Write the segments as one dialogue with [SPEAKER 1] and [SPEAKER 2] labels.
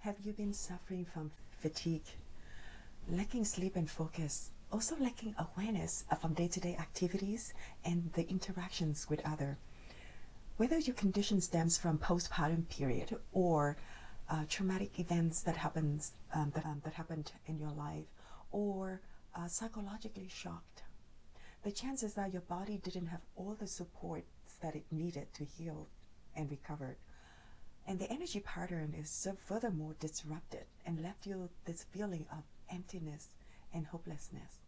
[SPEAKER 1] Have you been suffering from fatigue, lacking sleep and focus, also lacking awareness from day-to-day activities and the interactions with others? Whether your condition stems from postpartum period or traumatic events that happened in your life, or psychologically shocked, the chances are your body didn't have all the supports that it needed to heal and recover. And the energy pattern is furthermore disrupted and left you this feeling of emptiness and hopelessness.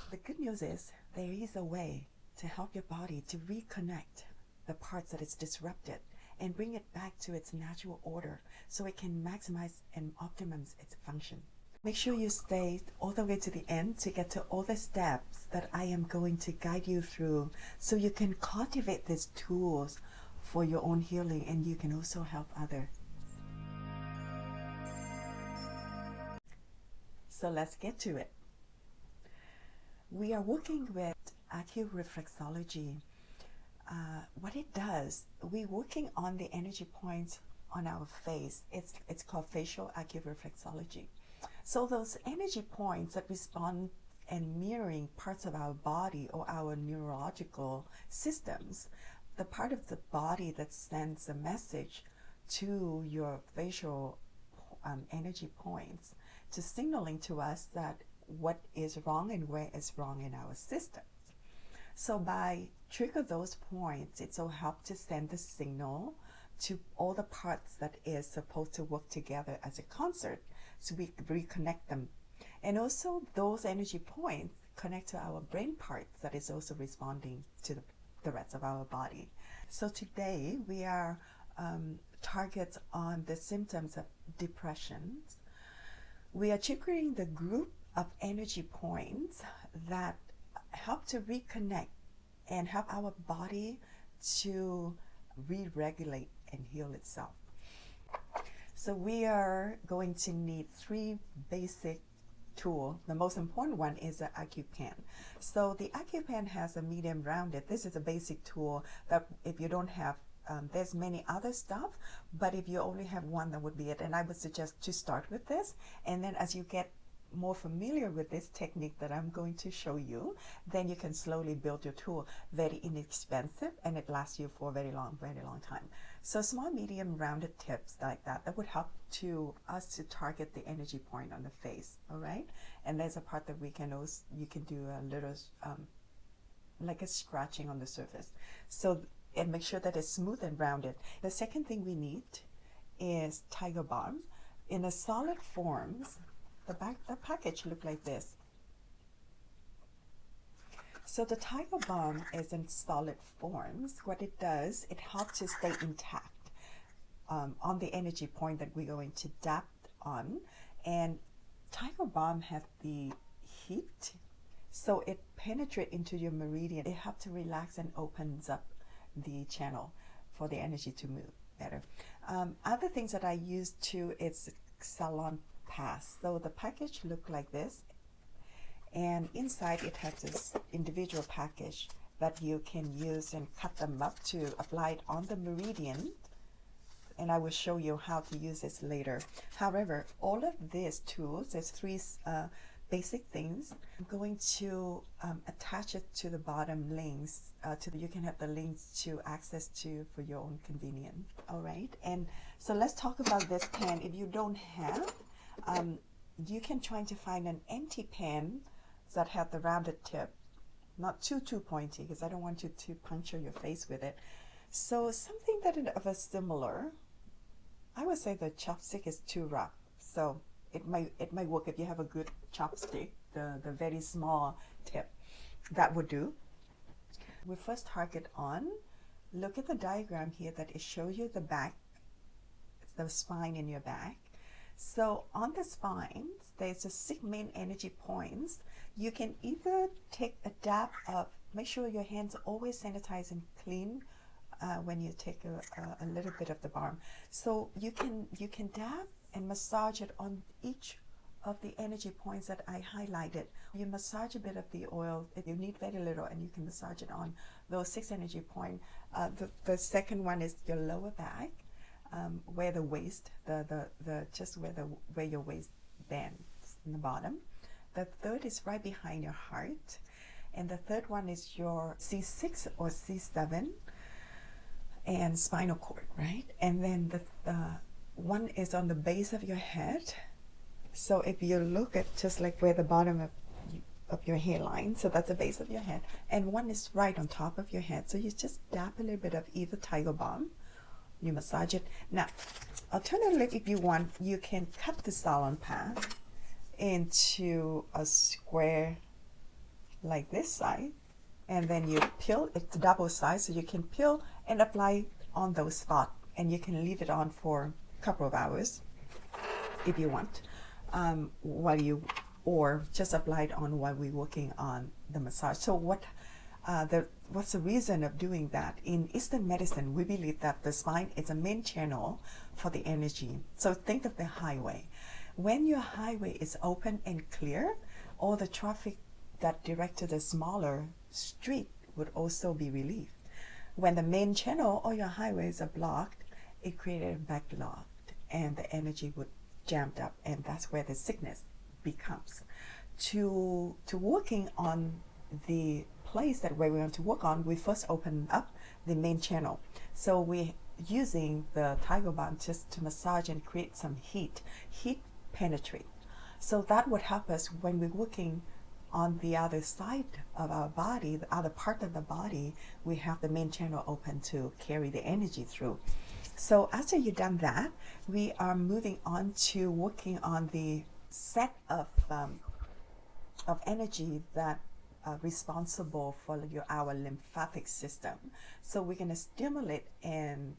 [SPEAKER 1] The good news is there is a way to help your body to reconnect the parts that is disrupted and bring it back to its natural order so it can maximize and optimize its function. Make sure you stay all the way to the end to get to all the steps that I am going to guide you through so you can cultivate these tools for your own healing and you can also help others. So let's get to it. We are working with AcuReflexology. What it does, we're working on the energy points on our face. It's called facial AcuReflexology. So those energy points that respond and mirroring parts of our body or our neurological systems, the part of the body that sends a message to your facial energy points, to signaling to us that what is wrong and where is wrong in our systems. So by trigger those points, it will help to send the signal to all the parts that is supposed to work together as a concert, so we reconnect them. And also those energy points connect to our brain parts that is also responding to the rest of our body. So today we are targets on the symptoms of depression. We are triggering the group of energy points that help to reconnect and help our body to re-regulate and heal itself. So we are going to need 3 basic tools. The most important one is the AcuPen. So the AcuPen has a medium rounded. This is a basic tool that if you don't have, there's many other stuff, but if you only have one, that would be it. And I would suggest to start with this, and then as you get more familiar with this technique that I'm going to show you, then you can slowly build your tool. Very inexpensive, and it lasts you for a very long time. So small, medium, rounded tips like that would help to us to target the energy point on the face. All right, and there's a part that we can also, you can do a little like a scratching on the surface, so and make sure that it's smooth and rounded. The second thing we need is tiger balm in a solid forms. The package look like this. So the tiger balm is in solid forms. What it does, it helps to stay intact on the energy point that we're going to dab on. And tiger balm has the heat, so it penetrates into your meridian. It helps to relax and opens up the channel for the energy to move better. Other things that I use too is SalonPas. So the package look like this, and inside it has this individual package that you can use and cut them up to apply it on the meridian, and I will show you how to use this later. However, all of these tools, there's 3 basic things. I'm going to attach it to the bottom links, you can have the links to access to for your own convenience. All right, and so let's talk about this pen. If you don't have, you can try to find an empty pen that have the rounded tip, not too pointy, because I don't want you to puncture your face with it. So something that is of a similar, I would say the chopstick is too rough, so it might work if you have a good chopstick, the very small tip, that would do. We first target on, look at the diagram here that it shows you the back, the spine in your back. So on the spines, there's the 6 main energy points. You can either take a dab of, make sure your hands are always sanitized and clean when you take a little bit of the balm. So you can dab and massage it on each of the energy points that I highlighted. You massage a bit of the oil, if you need very little, and you can massage it on those 6 energy points. The second one is your lower back. where the waist, just where your waist bends in the bottom. The third is right behind your heart, and the third one is your C6 or C7 and spinal cord, right? And then the one is on the base of your head. So if you look at just like where the bottom of your hairline, so that's the base of your head, and one is right on top of your head. So you just dab a little bit of either tiger balm, you massage it. Now, alternatively, if you want, you can cut the SalonPas into a square like this side, and then you peel. It's double size, so you can peel and apply on those spots, and you can leave it on for a couple of hours if you want, or just apply it on while we're working on the massage. So what's the reason of doing that? In Eastern medicine, we believe that the spine is a main channel for the energy. So think of the highway. When your highway is open and clear, all the traffic that direct to the smaller street would also be relieved. When the main channel or your highways are blocked, it created a backlog, and the energy would jammed up, and that's where the sickness becomes. To working on the place that where we want to work on, we first open up the main channel. So we using the tiger balm just to massage and create some heat penetrate. So that would help us when we're working on the other side of our body, the other part of the body. We have the main channel open to carry the energy through. So after you've done that, we are moving on to working on the set of energy that are responsible for our lymphatic system. So we're going to stimulate and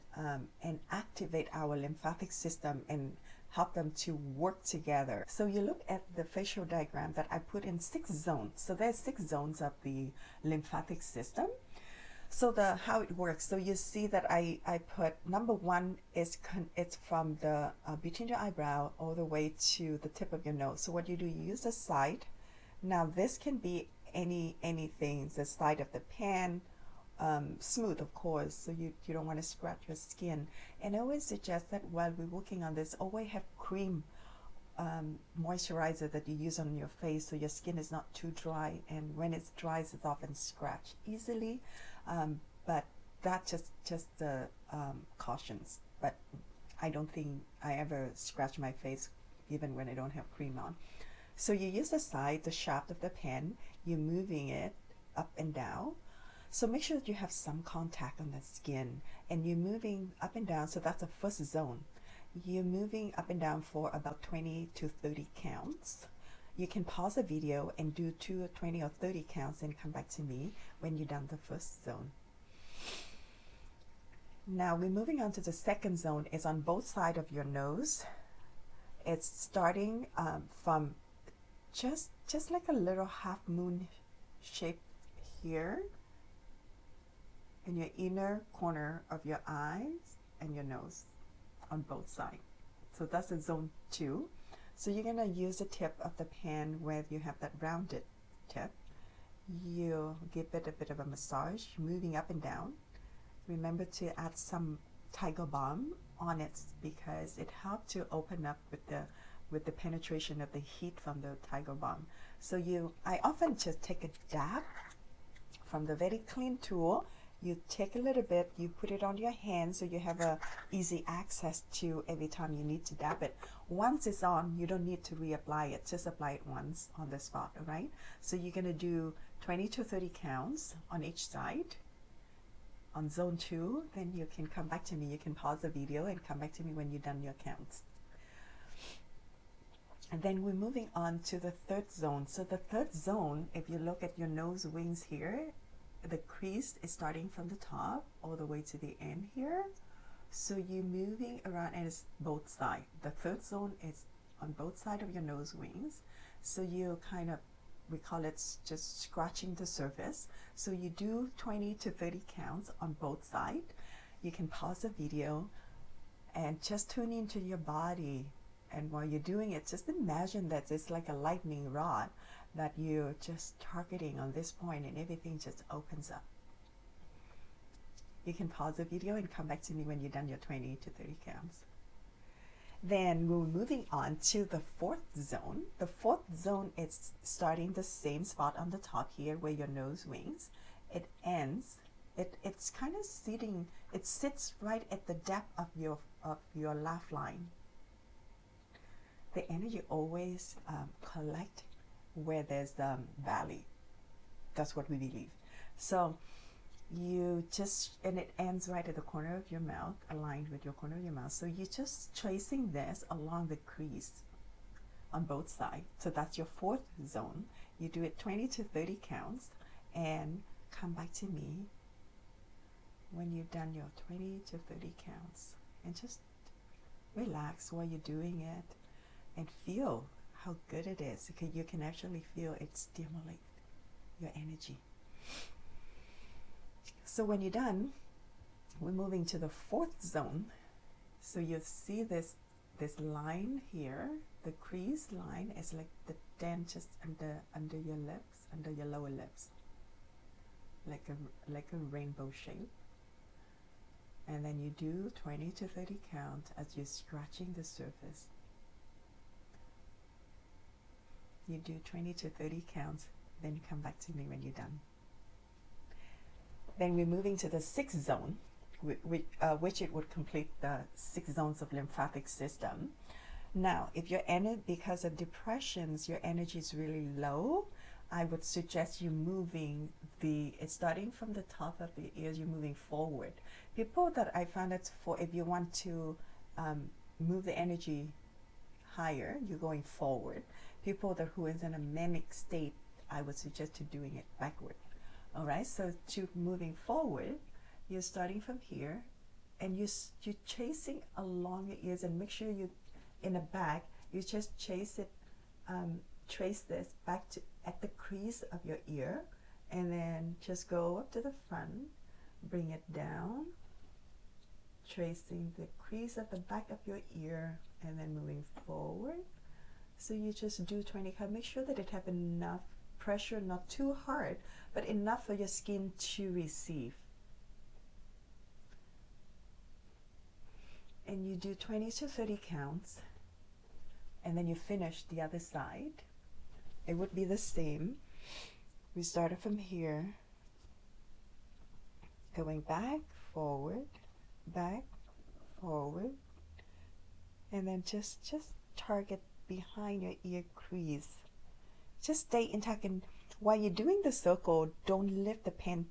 [SPEAKER 1] activate our lymphatic system and help them to work together. So you look at the facial diagram that I put in 6 zones. So there's 6 zones of the lymphatic system. So how it works, so you see that I put number 1 is it's from the between your eyebrow all the way to the tip of your nose. So what you do, you use the side. Now this can be anything, the side of the pan, smooth of course, so you don't want to scratch your skin. And I always suggest that while we're working on this, always have cream moisturizer that you use on your face so your skin is not too dry, and when it's dry it's often scratched easily. But that just the cautions, but I don't think I ever scratch my face even when I don't have cream on. So you use the side, the shaft of the pen, you're moving it up and down. So make sure that you have some contact on the skin, and you're moving up and down. So that's the first zone. You're moving up and down for about 20 to 30 counts. You can pause the video and do 20 or 30 counts and come back to me when you're done the first zone. Now we're moving on to the second zone. It's on both sides of your nose. It's starting from just like a little half moon shape here in your inner corner of your eyes and your nose on both sides. So that's the zone 2. So you're going to use the tip of the pen where you have that rounded tip. You give it a bit of a massage, moving up and down. Remember to add some tiger balm on it because it helps to open up with the penetration of the heat from the tiger balm. So I often just take a dab from the very clean tool. You take a little bit, you put it on your hand so you have a easy access to every time you need to dab it. Once it's on, you don't need to reapply it, just apply it once on the spot, all right? So you're gonna do 20 to 30 counts on each side. On zone 2, then you can come back to me. You can pause the video and come back to me when you're done your counts. And then we're moving on to the third zone. So the third zone, if you look at your nose wings here, the crease is starting from the top all the way to the end here. So you're moving around, and it's both sides. The third zone is on both sides of your nose wings. So you kind of, we call it just scratching the surface. So you do 20 to 30 counts on both sides. You can pause the video and just tune into your body. And while you're doing it, just imagine that it's like a lightning rod that you're just targeting on this point, and everything just opens up. You can pause the video and come back to me when you're done your 20 to 30 counts. Then we're moving on to the fourth zone. The fourth zone is starting the same spot on the top here where your nose wings. It ends, it's kind of sitting, it sits right at the depth of your laugh line. The energy always collect where there's the valley. That's what we believe. So you just, and it ends right at the corner of your mouth, aligned with your corner of your mouth. So you're just tracing this along the crease on both sides. So that's your fourth zone. You do it 20 to 30 counts and come back to me when you've done your 20 to 30 counts, and just relax while you're doing it and feel how good it is. You can actually feel it stimulate your energy. So when you're done, we're moving to the fourth zone. So you see this line here, the crease line is like the dent just under your lips, under your lower lips, like a rainbow shape. And then you do 20 to 30 count as you're scratching the surface. You do 20 to 30 counts, then come back to me when you're done. Then we're moving to the sixth zone, which it would complete the 6 zones of lymphatic system. Now, if your because of depressions, your energy is really low, I would suggest you moving it's starting from the top of the ears, you're moving forward. People that I found that for, if you want to move the energy higher, you're going forward. People that who is in a manic state, I would suggest to doing it backward. All right, so to moving forward, you're starting from here, and you're chasing along your ears, and make sure you, in the back, you just trace this back to at the crease of your ear, and then just go up to the front, bring it down, tracing the crease of the back of your ear, and then moving forward. So you just do 20 counts. Make sure that it have enough pressure, not too hard, but enough for your skin to receive. And you do 20 to 30 counts, and then you finish the other side. It would be the same. We started from here, going back, forward, and then just target behind your ear crease. Just stay intact, and while you're doing the circle, don't lift the pen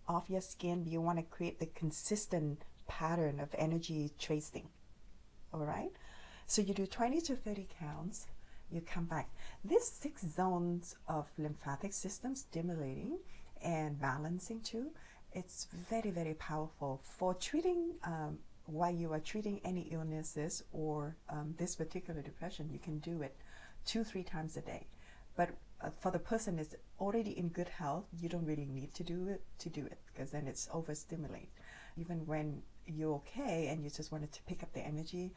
[SPEAKER 1] off your skin. You want to create the consistent pattern of energy tracing. All right, so you do 20 to 30 counts, you come back. These 6 zones of lymphatic system stimulating and balancing too, it's very, very powerful for treating while you are treating any illnesses or this particular depression. You can do it 2-3 times a day. But for the person that's already in good health, you don't really need to do it because then it's overstimulate. Even when you're okay and you just wanted to pick up the energy,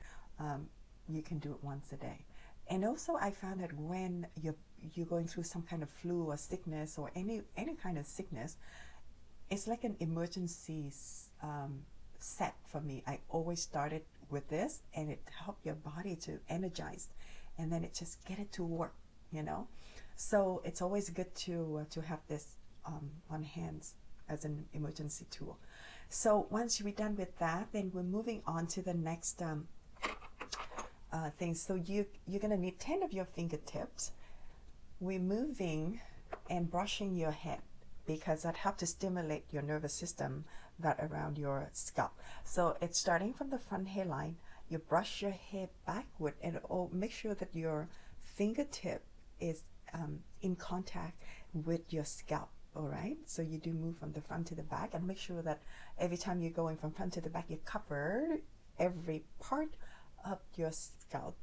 [SPEAKER 1] you can do it once a day. And also I found that when you're going through some kind of flu or sickness or any kind of sickness, it's like an emergency set for me. I always started with this, and it helped your body to energize, and then it just get it to work, you know. So it's always good to have this on hands as an emergency tool. So once we're done with that, then we're moving on to the next thing. So you're gonna need 10 of your fingertips. We're moving and brushing your head, because that helps to stimulate your nervous system that around your scalp. So it's starting from the front hairline. You brush your hair backward, and make sure that your fingertip is in contact with your scalp. All right, so you do move from the front to the back, and make sure that every time you're going from front to the back, you cover every part of your scalp.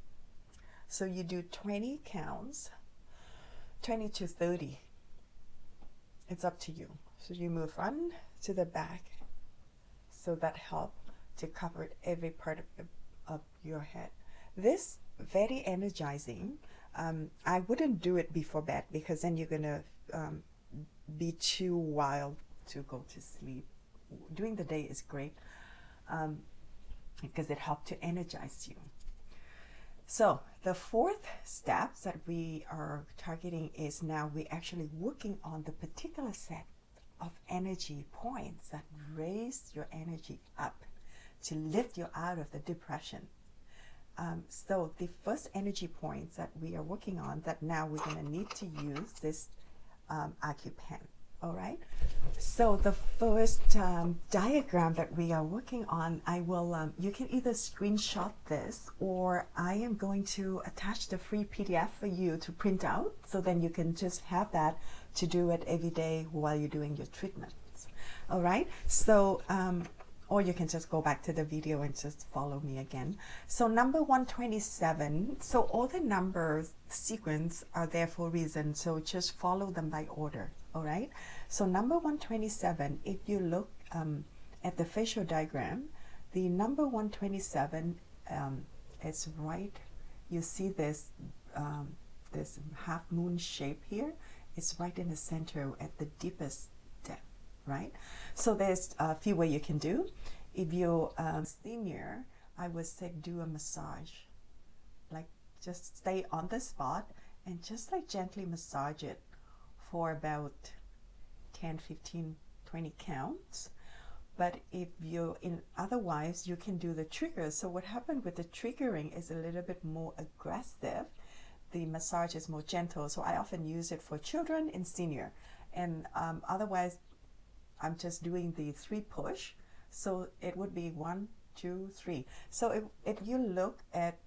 [SPEAKER 1] So you do 20 counts, 20 to 30. It's up to you. So you move front to the back, so that helps to cover every part of your head. This very energizing. I wouldn't do it before bed, because then you're gonna be too wild to go to sleep. during the day is great because it helps to energize you. So the fourth step that we are targeting is now we're actually working on the particular set of energy points that raise your energy up to lift you out of the depression. So the first energy points that we are working on, that now we're going to need to use this AcuPen. All right. So the first diagram that we are working on, I will, you can either screenshot this, or I am going to attach the free PDF for you to print out, so then you can just have that to do it every day while you're doing your treatments. All right. So, or you can just go back to the video and just follow me again. So number 127, so all the numbers sequence are there for a reason, so just follow them by order. All right, so number 127, if you look at the facial diagram, the number 127 is right, you see this this half moon shape here, it's right in the center at the deepest depth, right? So there's a few ways you can do. If you're senior, I would say do a massage, like just stay on the spot and just like gently massage it for about 10, 15, 20 counts. But if you're in, otherwise you can do the triggers. So what happened with the triggering is a little bit more aggressive. The massage is more gentle. So I often use it for children and senior. And otherwise, I'm just doing the 3 push. So it would be 1, 2, 3. So if you look at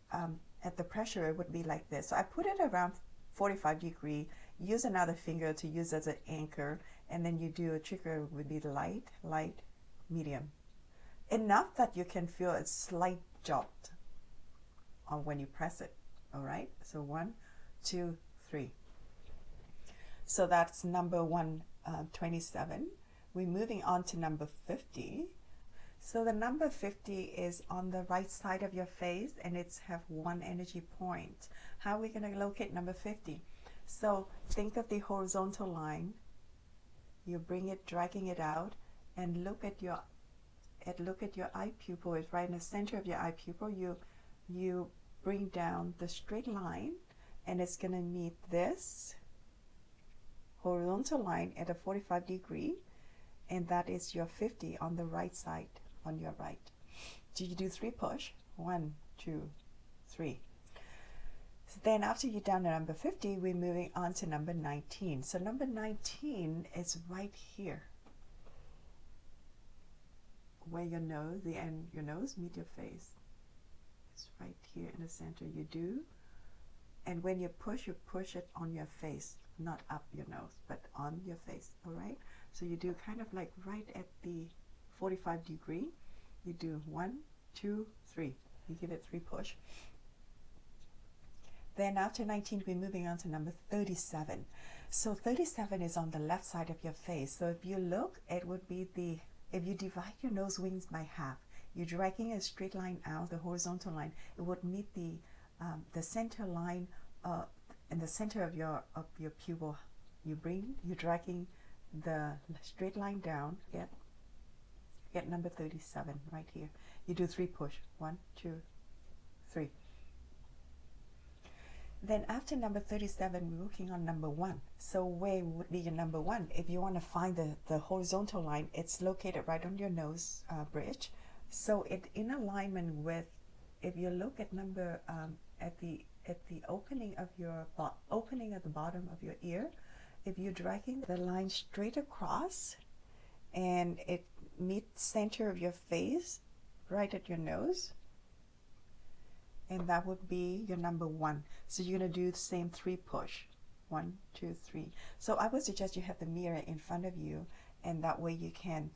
[SPEAKER 1] the pressure, it would be like this. So I put it around 45 degree, use another finger to use as an anchor, and then you do a trigger would be light, light, medium. Enough that you can feel a slight jolt on when you press it. All right, so 1, 2, 3. So that's number 127. We're moving on to number 50. So the number 50 is on the right side of your face, and it's have 1 energy point. How are we going to locate number 50? So think of the horizontal line. You bring it, dragging it out, and look at your eye pupil. It's right in the center of your eye pupil. You bring down the straight line, and it's going to meet this horizontal line at a 45 degree, and that is your 50 on the right side, on your right. Do you do 3 push? 1, 2, 3. So then after you're done at number 50, we're moving on to number 19. So number 19 is right here, where your nose, the end, your nose meet your face. It's right here in the center. You do, and when you push it on your face, not up your nose, but on your face. All right. So you do kind of like right at the 45 degree. You do 1, 2, 3. You give it 3 push. Then after 19, we're moving on to number 37. So 37 is on the left side of your face. So if you look, it would be the, if you divide your nose wings by half, you're dragging a straight line out, the horizontal line, it would meet the center line in the center of your pupil. You're dragging the straight line down, get number 37 right here. You do 3 push, 1, 2, 3. Then after number 37, we're working on number 1. So where would be your number 1? If you want to find the horizontal line, it's located right on your nose bridge. So it in alignment with, if you look at number at the opening of your opening at the bottom of your ear, if you're dragging the line straight across, and it meets center of your face, right at your nose, and that would be your number 1. So you're going to do the same 3 push, 1, 2, 3. So I would suggest you have the mirror in front of you, and that way you can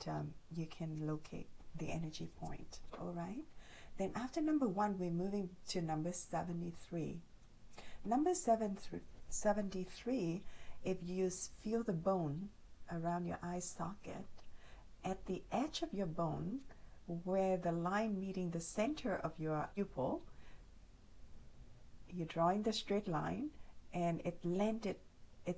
[SPEAKER 1] locate the energy point. All right. Then after number 1, we're moving to number 73. Number 73, if you feel the bone around your eye socket, at the edge of your bone, where the line meeting the center of your pupil, you're drawing the straight line, and it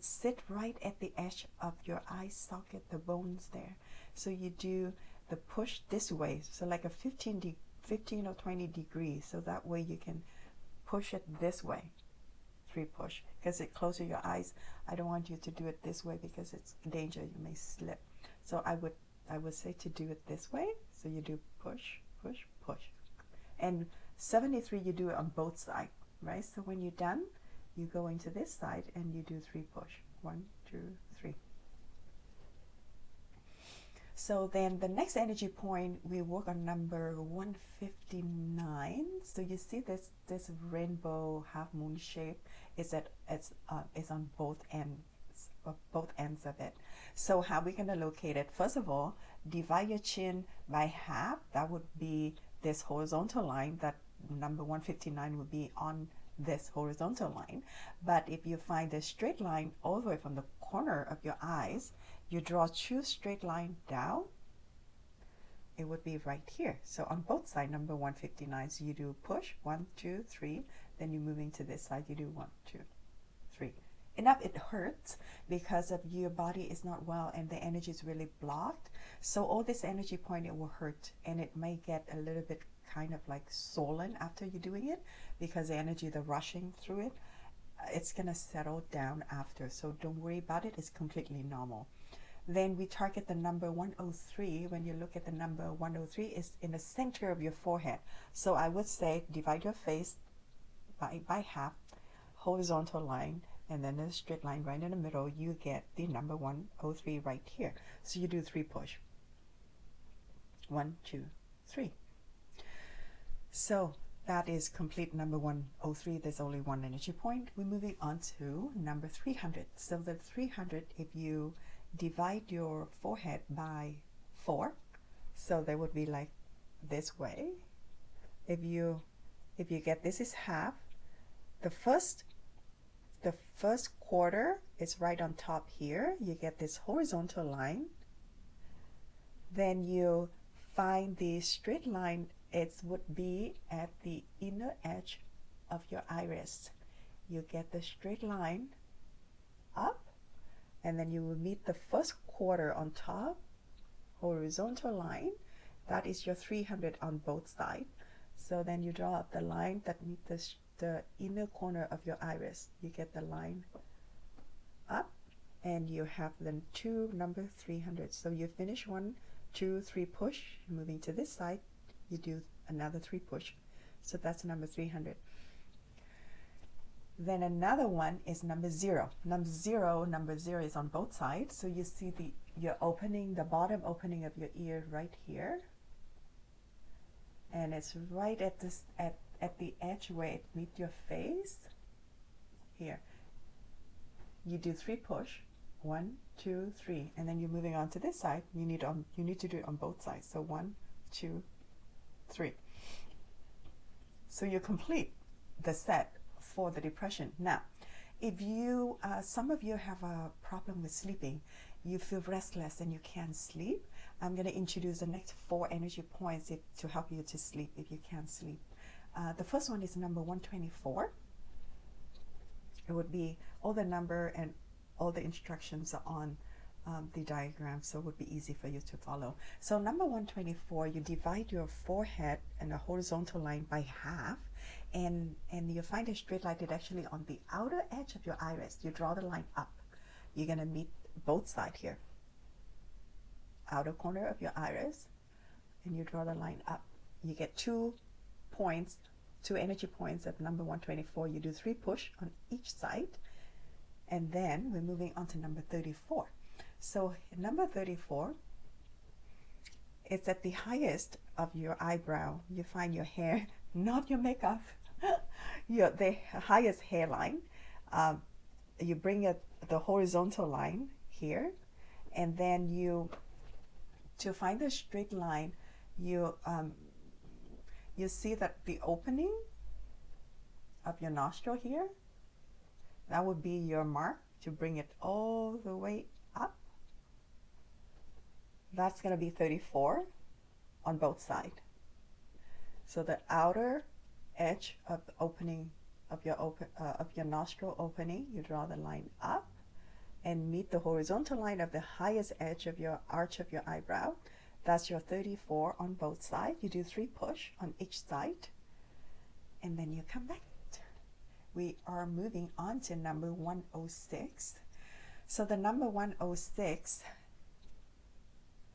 [SPEAKER 1] sit right at the edge of your eye socket, the bones there. So you do the push this way, so like a 15 or 20 degrees, so that way you can push it this way. 3 push, because it closes your eyes. I don't want you to do it this way because it's danger, you may slip. So I would say to do it this way. So you do push, push, push. And 73 you do it on both sides, right? So when you're done, you go into this side and you do 3 push. 1, 2, 3. So then the next energy point, we work on number 159. So you see this rainbow half moon shape is on both ends of it. So how are we going to locate it? First of all, divide your chin by half. That would be this horizontal line. That number 159 would be on this horizontal line. But if you find a straight line all the way from the corner of your eyes, you draw 2 straight line down, it would be right here. So on both sides, number 159, so you do push, 1, 2, 3, then you're moving to this side, you do 1, 2, 3. Enough, it hurts because of your body is not well and the energy is really blocked. So all this energy point, it will hurt, and it may get a little bit kind of like swollen after you're doing it because the energy, the rushing through it, it's gonna settle down after. So don't worry about it, it's completely normal. Then we target the number 103. When you look at the number 103, is in the center of your forehead. So I would say divide your face by half, horizontal line, and then a straight line right in the middle. You get the number 103 right here. So you do 3 push. 1, 2, 3. So that is complete number 103. There's only one energy point. We're moving on to number 300. So the 300, if you divide your forehead by 4, so they would be like this way. If you get, this is half, the first quarter is right on top here. You get this horizontal line, then you find the straight line. It would be at the inner edge of your iris. You get the straight line up, and then you will meet the first quarter on top, horizontal line. That is your 300 on both sides. So then you draw up the line that meets the inner corner of your iris. You get the line up, and you have the number 300. So you finish 1, 2, 3 push. Moving to this side, you do another 3 push. So that's number 300. Then another one is number 0. Number 0 is on both sides. So you see your opening, the bottom opening of your ear right here. And it's right at this at the edge where it meets your face. Here. You do 3 push. 1, 2, 3. And then you're moving on to this side. You need to do it on both sides. So 1, 2, 3. So you complete the set for the depression. Now, if you, some of you have a problem with sleeping, you feel restless and you can't sleep, I'm going to introduce the next 4 energy points to help you to sleep if you can't sleep. The first one is number 124. It would be all the number and all the instructions are on the diagram, so it would be easy for you to follow. So number 124, you divide your forehead and a horizontal line by half, and you find a straight line that actually on the outer edge of your iris. You draw the line up. You're going to meet both sides here. Outer corner of your iris, and you draw the line up. You get 2 points, 2 energy points at number 124. You do 3 push on each side, and then we're moving on to number 34. So number 34, it's at the highest of your eyebrow. You find your hair, not your makeup, the highest hairline. You bring the horizontal line here, and then to find the straight line, you see that the opening of your nostril here, that would be your mark to bring it all the way up. That's going to be 34 on both sides. So the outer edge of the opening of your nostril opening, you draw the line up and meet the horizontal line of the highest edge of your arch of your eyebrow. That's your 34 on both sides. You do 3 push on each side, and then you come back. We are moving on to number 106. So the number 106,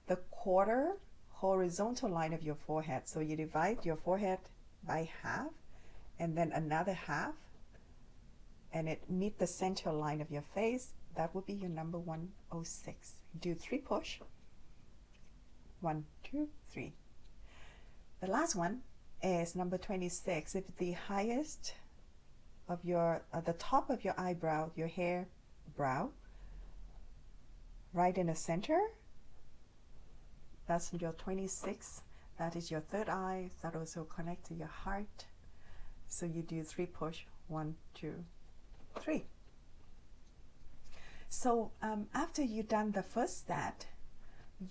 [SPEAKER 1] the quarter horizontal line of your forehead. So you divide your forehead by half, and then another half, and it meet the center line of your face. That would be your number 106. Do 3 push. 1, 2, 3. The last one is number 26. If the highest of your, the top of your eyebrow, your hair brow, right in the center, that's your 26. That is your third eye. That also connects to your heart. So you do 3 push. 1, 2, 3. So after you've done the first set,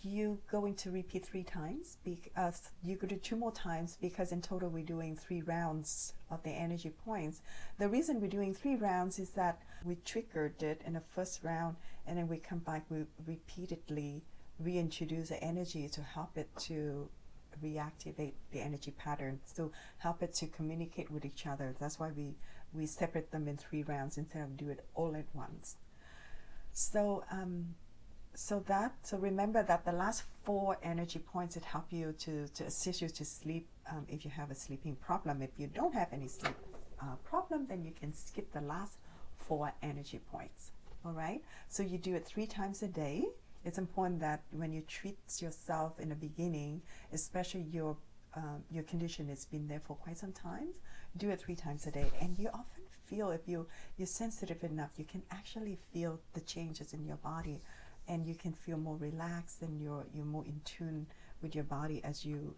[SPEAKER 1] you're going to repeat 3 times. You're going to do 2 more times, because in total we're doing 3 rounds of the energy points. The reason we're doing 3 rounds is that we triggered it in the first round, and then we come back, we repeatedly reintroduce the energy to help it to reactivate the energy pattern, so help it to communicate with each other. That's why we separate them in 3 rounds instead of do it all at once. So so remember that the last 4 energy points that help you to assist you to sleep, if you have a sleeping problem. If you don't have any sleep problem, then you can skip the last 4 energy points. All right, so you do it 3 times a day. It's important that when you treat yourself in the beginning, especially your condition has been there for quite some time, do it 3 times a day. And you often feel, if you're sensitive enough, you can actually feel the changes in your body, and you can feel more relaxed, and you're more in tune with your body as you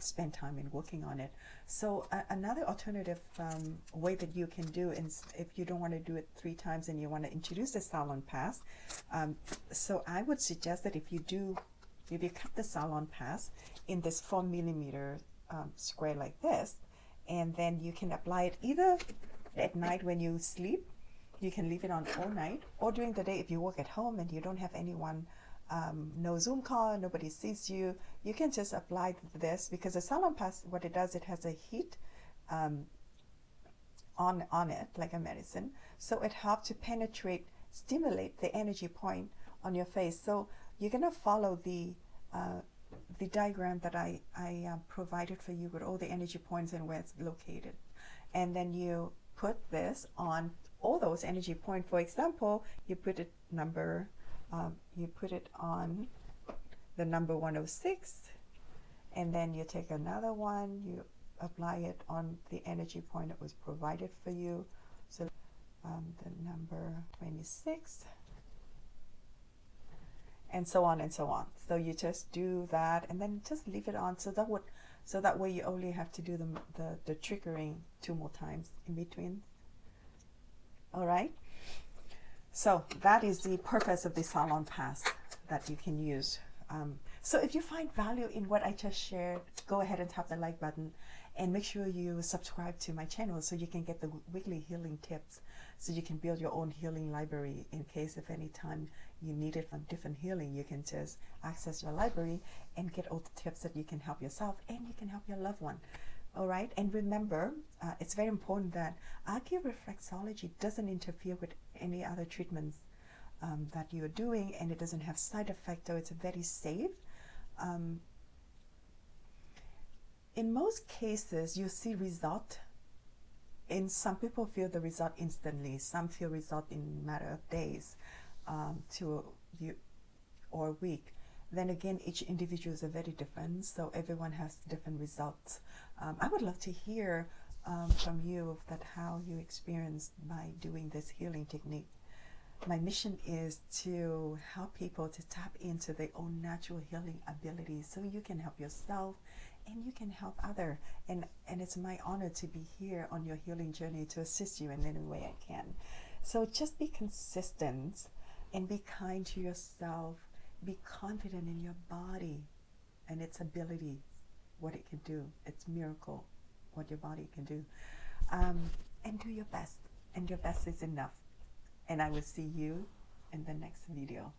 [SPEAKER 1] spend time in working on it. So another alternative way that you can do, if you don't want to do it 3 times and you want to introduce the SalonPas, so I would suggest that if you cut the SalonPas in this 4mm square like this, and then you can apply it either at night when you sleep. You can leave it on all night, or during the day if you work at home and you don't have anyone, no Zoom call, nobody sees you, you can just apply this, because the SalonPas, what it does, it has a heat on it, like a medicine, so it helps to penetrate, stimulate the energy point on your face. So you're going to follow the diagram that I provided for you with all the energy points and where it's located, and then you put this on all those energy points. For example, you put it on the number 106, and then you take another one, you apply it on the energy point that was provided for you. So the number 26, and so on and so on. So you just do that, and then just leave it on. So that way you only have to do the triggering 2 more times in between. All right, so that is the purpose of the SalonPas that you can use. So if you find value in what I just shared, go ahead and tap the like button, and make sure you subscribe to my channel so you can get the weekly healing tips, so you can build your own healing library. In case if any time you need it from different healing, you can just access your library and get all the tips that you can help yourself and you can help your loved one. All right, and remember, it's very important that AcuReflexology doesn't interfere with any other treatments that you're doing, and it doesn't have side effects, so it's very safe. In most cases, you see result. In some people feel the result instantly. Some feel result in a matter of days or a week. Then again, each individual is very different, so everyone has different results. I would love to hear from you that how you experienced by doing this healing technique. My mission is to help people to tap into their own natural healing abilities, so you can help yourself and you can help others. And it's my honor to be here on your healing journey to assist you in any way I can. So just be consistent and be kind to yourself. Be confident in your body and its ability, what it can do. It's a miracle what your body can do. And do your best. And your best is enough. And I will see you in the next video.